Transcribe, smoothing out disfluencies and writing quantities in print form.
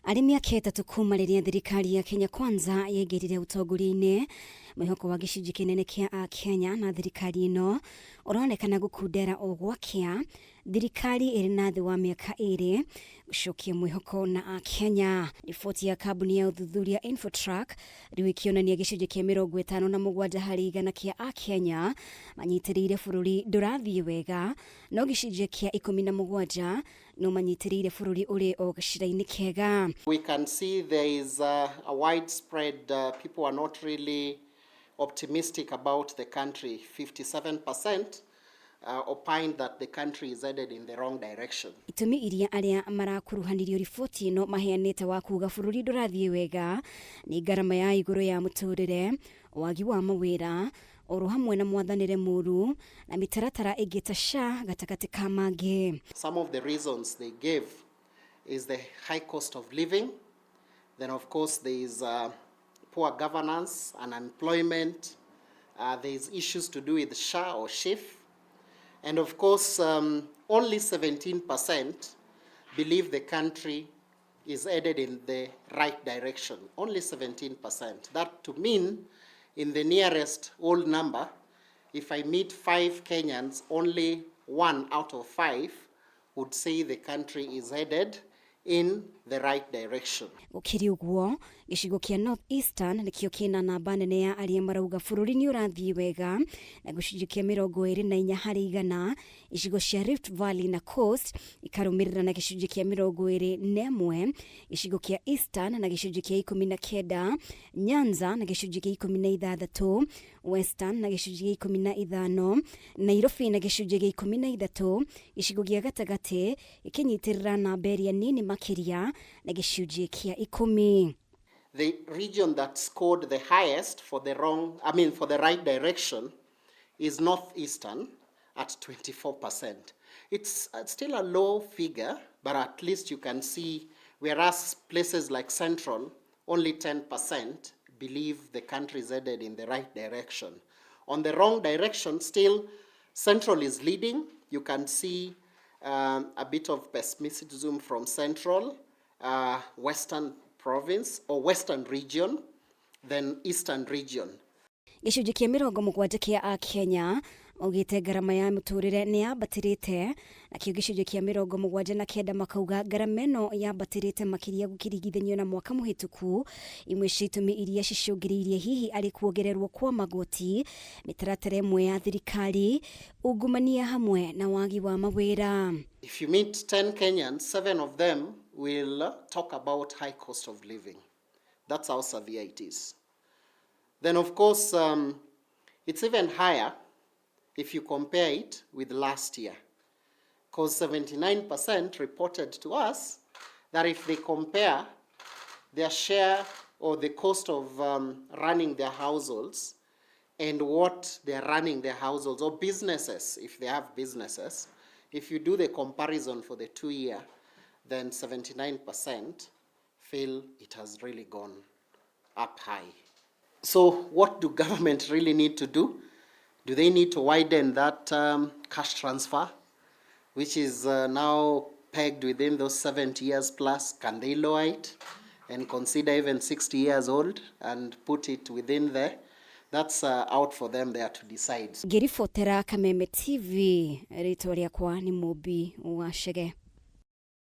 Arimi aketa kuma riria thirikari ya Kenya Kwanza yegirire utongoria-ini mwihoko wa gicunji kinene kia AKENYA na thirikari ino uronekana gukundera o gwakia thirikari iri na thi wa miaka 2 gucokia mwihoko na AKENYA. Riboti ya kambuni ya uthuthuria INFOTRAK riu ikionania gicunji kia 57 hari igana kia AKENYA manyitirire bururi ndurathii wega, no gicunji kia 17 no manyitirire bururi uri o gicira-ini kega. We can see there is a widespread, people are not really optimistic about the country. 57% opined that the country is headed in the wrong direction. Itumi iria aria marakuruhanirio riboti ino maheanite wa kuga bururi ndurathii wega ni ngarama ya iguru ya muturire, wagi wa mawira, oro hamwe na mwathanire muru na mitaratara ingi ta SHA gatagati ka mangi. Some of the reasons they gave is the high cost of living. Then of course there is poor governance and unemployment. There is issues to do with SHA or SHIF. And of course only 17% believe the country is headed in the right direction. Only 17%. That to mean in the nearest whole number, if I meet 5 Kenyans, only 1 out of 5 would say the country is headed in the right direction. Ukiri uguo gicigo kia North Eastern nikio kina namba nene ya aria marauga bururi ni urathii wega na gicunji kia 24 hari igana. Icigo cia Rift Valley na Coast ikarumirira na gicunji kia 21, icigo kia Eastern na gicunji kia 19, Nyanza na gicunji kia 16, Western na gicunji kia 15, Nairobi na gicunji kia 13, icigo gia gatagati ikinyitirira namba iria nini makiria na gicunji kia 10. The region that scored the highest for the right direction is Northeastern at 24%. It's still a low figure, but at least you can see, whereas places like Central, only 10% believe the country is headed in the right direction. On the wrong direction, still Central is leading. You can see a bit of pessimism from Central, Western Province or Western Region, then Eastern Region. Gicunji kia 70 kia AKENYA MAUGITE ngarama ya muturire ni yabatirite, nakio gicunji kia 79 makauga ngarama ino yabatirite makiria gukirigithanio na mwaka muhituku. Imwe cia itumi iria cicungiriirie hihi ari kuongererwo kwa magoti, mitaratara imwe ya thirikari, ungumania hamwe na wagi wa mawira. If you meet 10 Kenyans, 7 of them will talk about high cost of living. That's how severe it is. Then of course it's even higher if you compare it with last year, because 79% reported to us that if they compare their share or the cost of running their households and what they are running their households or businesses, if they have businesses, if you do the comparison for the 2 year, then 79% feel it has really gone up high. So what do government really need to do? Do they need to widen that cash transfer, which is now pegged within those 70 years plus? Can they lower it and consider even 60 years old and put it within there? That's out for them there to decide. Ngiribotera Kameme TV, ritwa riakwa ni Mubi wa Shege.